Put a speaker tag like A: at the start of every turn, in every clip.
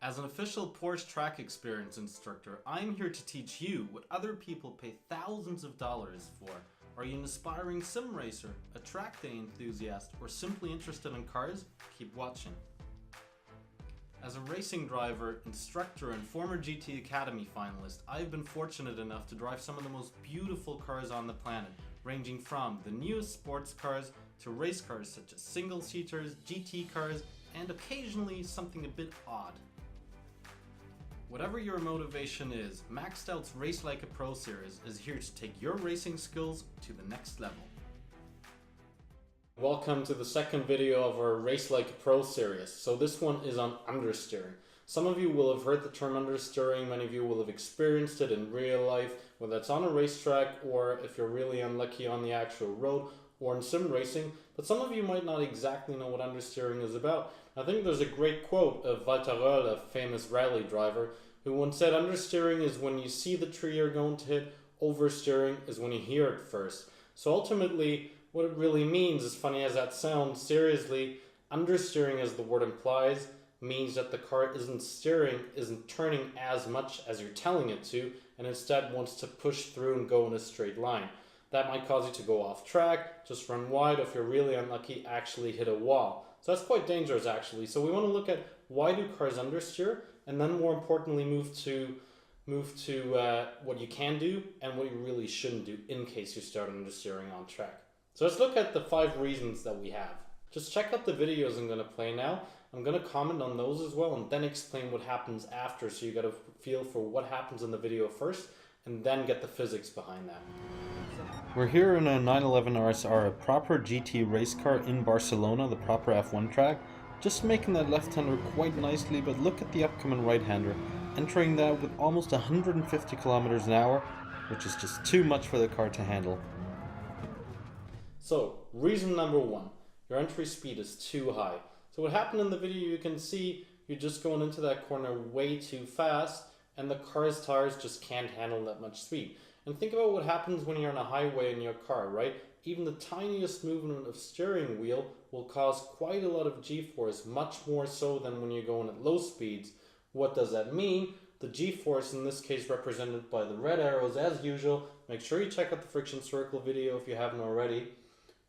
A: As an official Porsche track experience instructor, I'm here to teach you what other people pay thousands of dollars for. Are you an aspiring sim racer, a track day enthusiast, or simply interested in cars? Keep watching. As a racing driver, instructor, and former GT Academy finalist, I've been fortunate enough to drive some of the most beautiful cars on the planet, ranging from the newest sports cars to race cars such as single-seaters, GT cars, and occasionally something a bit odd. Whatever your motivation is, Maxed Out's Race Like a Pro series is here to take your racing skills to the next level. Welcome to the second video of our Race Like a Pro series. So this one is on understeering. Some of you will have heard the term understeering, many of you will have experienced it in real life, whether it's on a racetrack or if you're really unlucky on the actual road or in sim racing, but some of you might not exactly know what understeering is about. I think there's a great quote of Throttle, a famous rally driver, who once said understeering is when you see the tree you're going to hit, oversteering is when you hear it first. So ultimately, what it really means, as funny as that sounds, seriously, understeering, as the word implies, means that the car isn't turning as much as you're telling it to, and instead wants to push through and go in a straight line. That might cause you to go off track, just run wide, or if you're really unlucky, actually hit a wall. So that's quite dangerous actually. So we want to look at why do cars understeer, and then more importantly move to what you can do and what you really shouldn't do in case you start understeering on track. So let's look at the 5 reasons that we have. Just check out the videos I'm going to play now. I'm going to comment on those as well and then explain what happens after, so you got a feel for what happens in the video first and then get the physics behind that. We're here in a 911 RSR, a proper GT race car in Barcelona, the proper F1 track. Just making that left-hander quite nicely, but look at the upcoming right-hander, entering that with almost 150 kilometers an hour, which is just too much for the car to handle. So, reason number 1, your entry speed is too high. So what happened in the video, you can see you're just going into that corner way too fast, and the car's tires just can't handle that much speed. And think about what happens when you're on a highway in your car, right? Even the tiniest movement of steering wheel will cause quite a lot of G-force, much more so than when you're going at low speeds. What does that mean? The G-force, in this case represented by the red arrows as usual. Make sure you check out the friction circle video if you haven't already.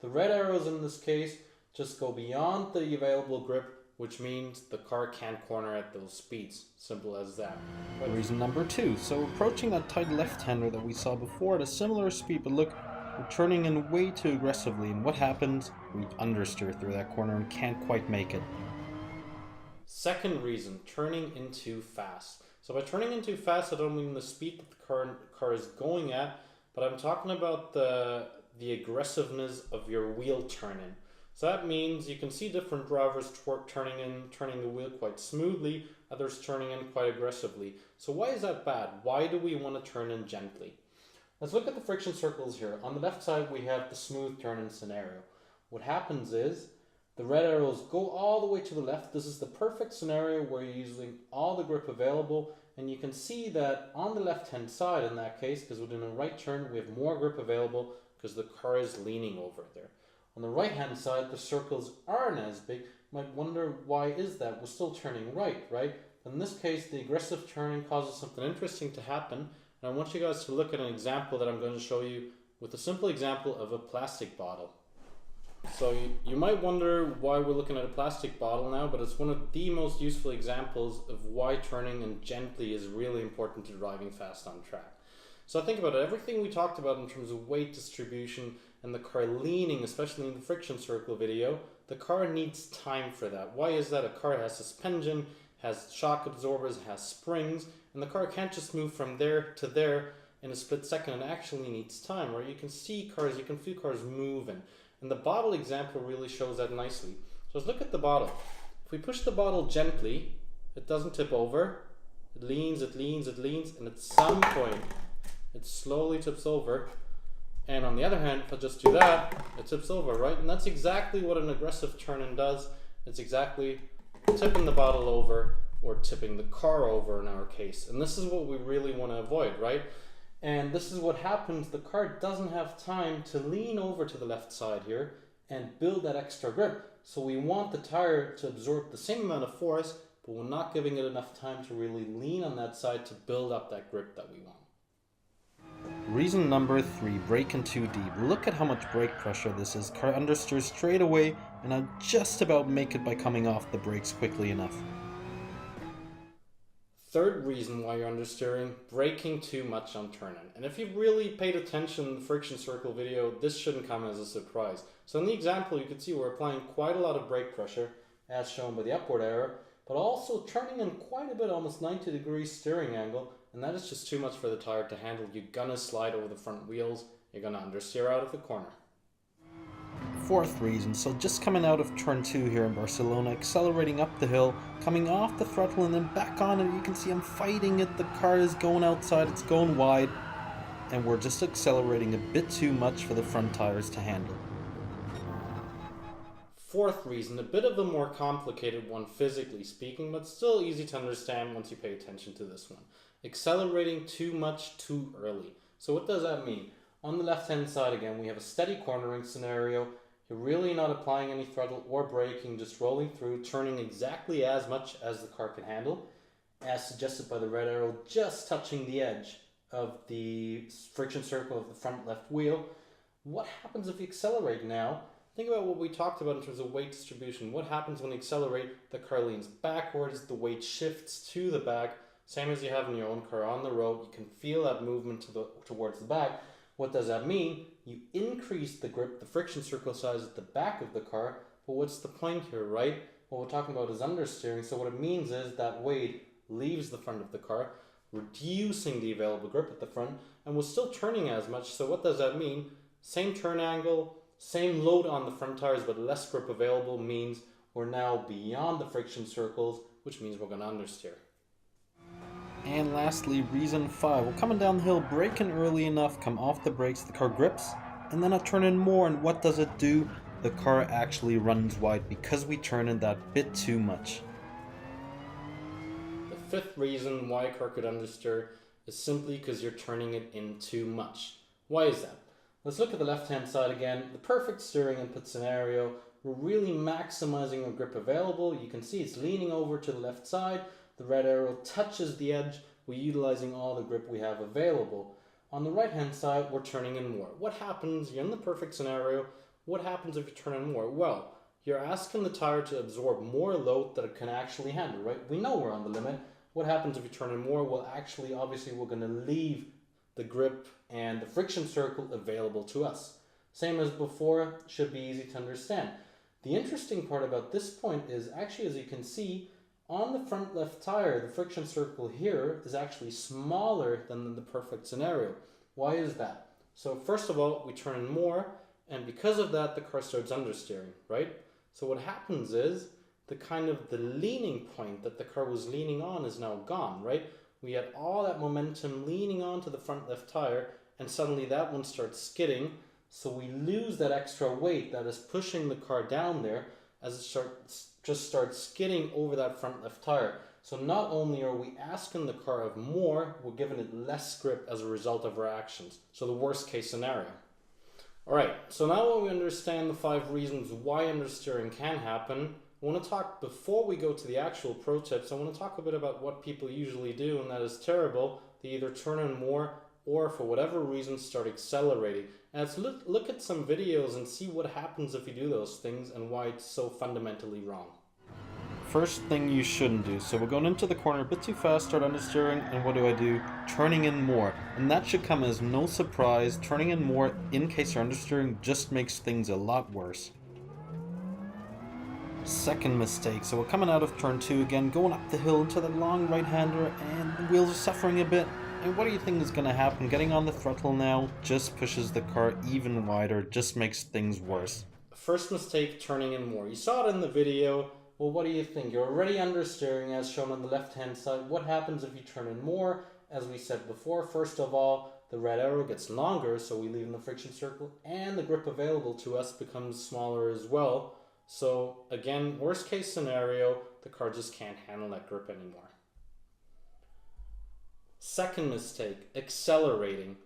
A: The red arrows in this case just go beyond the available grip, which means the car can't corner at those speeds. Simple as that. Reason number 2. So approaching that tight left-hander that we saw before at a similar speed, but look, we're turning in way too aggressively, and what happens? We understeer through that corner and can't quite make it. Second reason, turning in too fast. So by turning in too fast, I don't mean the speed that the car is going at, but I'm talking about the aggressiveness of your wheel turn-in. So that means you can see different drivers turning the wheel quite smoothly, others turning in quite aggressively. So why is that bad? Why do we want to turn in gently? Let's look at the friction circles here. On the left side, we have the smooth turn-in scenario. What happens is the red arrows go all the way to the left. This is the perfect scenario where you're using all the grip available, and you can see that on the left-hand side in that case, because we're doing a right turn, we have more grip available because the car is leaning over there. On the right-hand side, the circles aren't as big. You might wonder, why is that? We're still turning right? In this case, the aggressive turning causes something interesting to happen. And I want you guys to look at an example that I'm going to show you with a simple example of a plastic bottle. So you might wonder why we're looking at a plastic bottle now, but it's one of the most useful examples of why turning in gently is really important to driving fast on track. So think about it, everything we talked about in terms of weight distribution and the car leaning, especially in the friction circle video, the car needs time for that. Why is that? A car has suspension, has shock absorbers, has springs, and the car can't just move from there to there in a split second. It actually needs time, right? You can see cars, you can feel cars moving. And the bottle example really shows that nicely. So let's look at the bottle. If we push the bottle gently, it doesn't tip over. It leans, and at some point, it slowly tips over. And on the other hand, if I just do that, it tips over, right? And that's exactly what an aggressive turn-in does. It's exactly tipping the bottle over, or tipping the car over in our case. And this is what we really want to avoid, right? And this is what happens. The car doesn't have time to lean over to the left side here and build that extra grip. So we want the tire to absorb the same amount of force, but we're not giving it enough time to really lean on that side to build up that grip that we want. Reason number 3, braking too deep. Look at how much brake pressure this is. Car understeers straight away, and I'll just about make it by coming off the brakes quickly enough. Third reason why you're understeering, braking too much on turn-in. And if you've really paid attention in the friction circle video, this shouldn't come as a surprise. So in the example, you can see we're applying quite a lot of brake pressure, as shown by the upward arrow, but also turning in quite a bit, almost 90 degrees steering angle, and that is just too much for the tire to handle. You're gonna slide over the front wheels, you're gonna understeer out of the corner. Fourth reason, so just coming out of turn 2 here in Barcelona, accelerating up the hill, coming off the throttle and then back on it, you can see I'm fighting it, the car is going outside, it's going wide, and we're just accelerating a bit too much for the front tires to handle. Fourth reason, a bit of a more complicated one physically speaking, but still easy to understand once you pay attention to this one. Accelerating too much too early. So what does that mean? On the left hand side again, we have a steady cornering scenario. You're really not applying any throttle or braking, just rolling through, turning exactly as much as the car can handle, as suggested by the red arrow, just touching the edge of the friction circle of the front left wheel. What happens if you accelerate now? Think about what we talked about in terms of weight distribution. What happens when you accelerate? The car leans backwards, the weight shifts to the back, same as you have in your own car on the road. You can feel that movement towards the back. What does that mean? You increase the grip, the friction circle size at the back of the car, but what's the point here, right? What we're talking about is understeering, so what it means is that weight leaves the front of the car, reducing the available grip at the front, and we're still turning as much, so what does that mean? Same turn angle, same load on the front tires, but less grip available means we're now beyond the friction circles, which means we're going to understeer. And lastly, reason 5, we're coming down the hill, braking early enough, come off the brakes, the car grips, and then I turn in more, and what does it do? The car actually runs wide because we turn in that bit too much. The fifth reason why a car could understeer is simply because you're turning it in too much. Why is that? Let's look at the left hand side again, the perfect steering input scenario. We're really maximizing our grip available. You can see it's leaning over to the left side. The red arrow touches the edge. We're utilizing all the grip we have available. On the right hand side, we're turning in more. What happens, you're in the perfect scenario, what happens if you turn in more? Well, you're asking the tire to absorb more load that it can actually handle, right? We know we're on the limit. What happens if you turn in more? Well, actually, obviously, we're going to leave the grip and the friction circle available to us. Same as before, should be easy to understand. The interesting part about this point is actually, as you can see, on the front left tire, the friction circle here is actually smaller than in the perfect scenario. Why is that? So first of all, we turn in more, and because of that, the car starts understeering, right? So what happens is the leaning point that the car was leaning on is now gone, right? We had all that momentum leaning onto the front left tire, and suddenly that one starts skidding, so we lose that extra weight that is pushing the car down there as it just starts skidding over that front left tire. So not only are we asking the car of more, we're giving it less grip as a result of our actions. So the worst case scenario. Alright, so now that we understand the 5 reasons why understeering can happen, I want to talk, before we go to the actual pro tips, I want to talk a bit about what people usually do, and that is terrible. They either turn in more or for whatever reason start accelerating. And let's look at some videos and see what happens if you do those things and why it's so fundamentally wrong. First thing you shouldn't do. So we're going into the corner a bit too fast, start understeering, and what do? Turning in more. And that should come as no surprise. Turning in more in case you're understeering just makes things a lot worse. Second mistake. So we're coming out of turn 2 again, going up the hill into the long right-hander, and the wheels are suffering a bit. And what do you think is going to happen? Getting on the throttle now just pushes the car even wider, just makes things worse. First mistake, turning in more. You saw it in the video. Well, what do you think? You're already understeering as shown on the left-hand side. What happens if you turn in more? As we said before, first of all, the red arrow gets longer, so we leave in the friction circle, and the grip available to us becomes smaller as well. So again, worst case scenario, the car just can't handle that grip anymore. Second mistake, accelerating.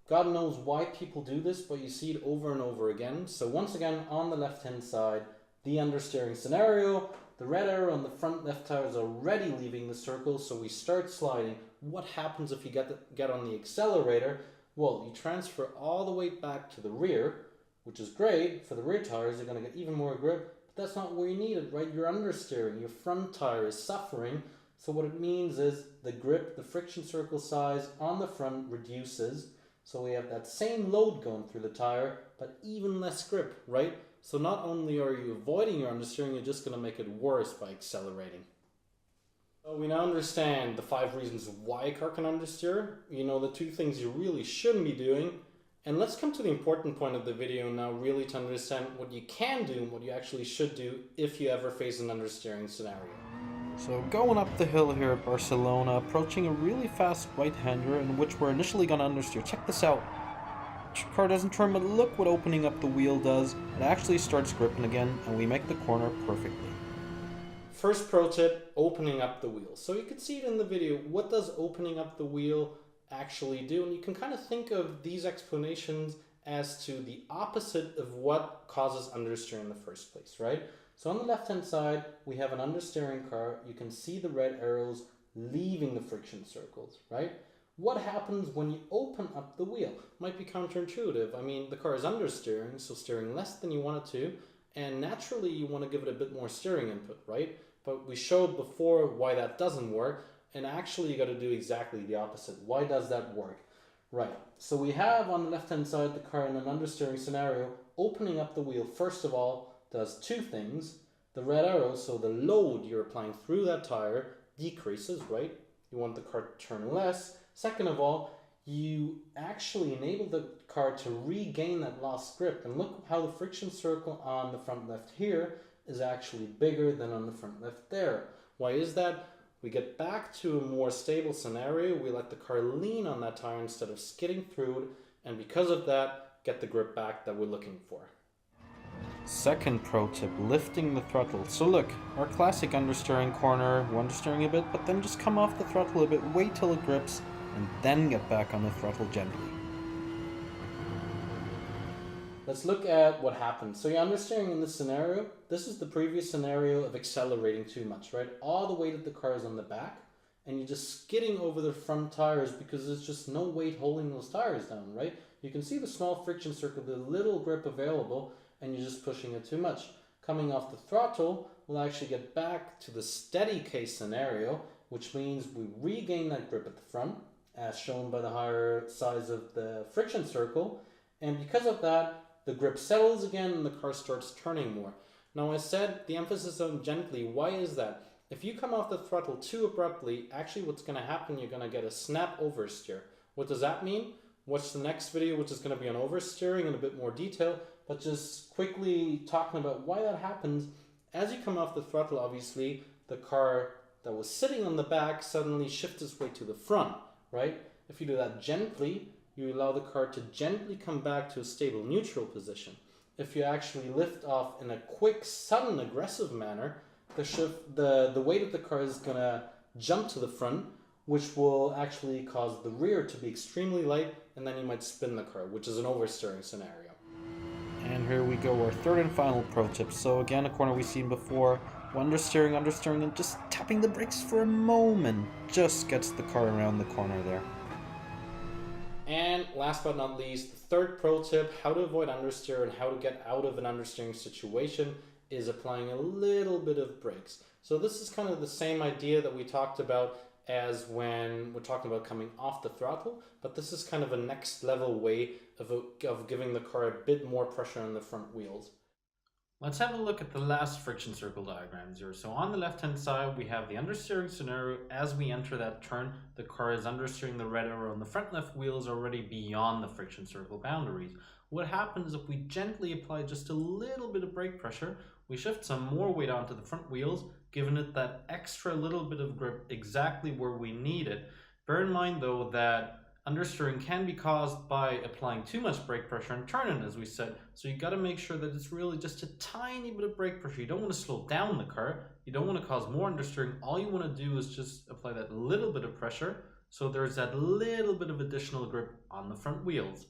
A: God knows why people do this, but you see it over and over again. So once again, on the left-hand side, the understeering scenario, the red arrow on the front left tire is already leaving the circle, so we start sliding. What happens if you get on the accelerator? Well, you transfer all the weight back to the rear, which is great. For the rear tires, you're going to get even more grip, but that's not where you need it, right? You're understeering. Your front tire is suffering. So what it means is the grip, the friction circle size on the front reduces. So we have that same load going through the tire, but even less grip, right? So not only are you avoiding your understeering, you're just going to make it worse by accelerating. So we now understand the 5 reasons why a car can understeer. You know the 2 things you really shouldn't be doing. And let's come to the important point of the video now, really to understand what you can do and what you actually should do if you ever face an understeering scenario.
B: So going up the hill here at Barcelona, approaching a really fast right-hander in which we're initially going to understeer. Check this out. The car doesn't turn, but look what opening up the wheel does. It actually starts gripping again, and we make the corner perfectly.
A: First pro tip, opening up the wheel. So you can see it in the video. What does opening up the wheel actually do? And you can kind of think of these explanations as to the opposite of what causes understeer in the first place, right? So on the left-hand side, we have an understeering car. You can see the red arrows leaving the friction circles, right? What happens when you open up the wheel? Might be counterintuitive. I mean, the car is understeering, so steering less than you want it to, and naturally you want to give it a bit more steering input, right? But we showed before why that doesn't work, and actually you got to do exactly the opposite. Why does that work? Right, so we have on the left-hand side the car in an understeering scenario. Opening up the wheel, first of all, does 2 things. The red arrow, so the load you're applying through that tire, decreases, right? You want the car to turn less. Second of all, you actually enable the car to regain that lost grip. And look how the friction circle on the front left here is actually bigger than on the front left there. Why is that? We get back to a more stable scenario. We let the car lean on that tire instead of skidding through it. And because of that, get the grip back that we're looking for.
B: Second pro tip, lifting the throttle. So look, our classic understeering corner, we're understeering a bit, but then just come off the throttle a bit, wait till it grips, and then get back on the throttle gently.
A: Let's look at what happens. So you're understeering in this scenario. This is the previous scenario of accelerating too much, right? All the weight of the car is on the back, and you're just skidding over the front tires because there's just no weight holding those tires down, right? You can see the small friction circle, the little grip available, and you're just pushing it too much. Coming off the throttle, we'll actually get back to the steady case scenario, which means we regain that grip at the front, as shown by the higher size of the friction circle, and because of that, the grip settles again and the car starts turning more. Now I said the emphasis on gently. Why is that? If you come off the throttle too abruptly, actually what's going to happen, you're going to get a snap oversteer. What does that mean? Watch the next video, which is going to be on oversteering in a bit more detail, but just quickly talking about why that happens. As you come off the throttle, obviously, the car that was sitting on the back suddenly shifts its weight to the front, right? If you do that gently, you allow the car to gently come back to a stable neutral position. If you actually lift off in a quick, sudden, aggressive manner, the weight of the car is going to jump to the front, which will actually cause the rear to be extremely light, and then you might spin the car, which is an oversteering scenario.
B: And here we go, our third and final pro tip. So again, a corner we've seen before, understeering, and just tapping the brakes for a moment just gets the car around the corner there.
A: And last but not least, the third pro tip, how to avoid understeer and how to get out of an understeering situation, is applying a little bit of brakes. So this is kind of the same idea that we talked about as when we're talking about coming off the throttle, but this is kind of a next level way of giving the car a bit more pressure on the front wheels. Let's have a look at the last friction circle diagrams here. So on the left hand side, we have the understeering scenario. As we enter that turn, the car is understeering the red arrow and the front left wheel is already beyond the friction circle boundaries. What happens if we gently apply just a little bit of brake pressure, we shift some more weight onto the front wheels, giving it that extra little bit of grip exactly where we need it. Bear in mind though that understeering can be caused by applying too much brake pressure and turning, as we said. So you got to make sure that it's really just a tiny bit of brake pressure. You don't want to slow down the car. You don't want to cause more understeering. All you want to do is just apply that little bit of pressure so there's that little bit of additional grip on the front wheels.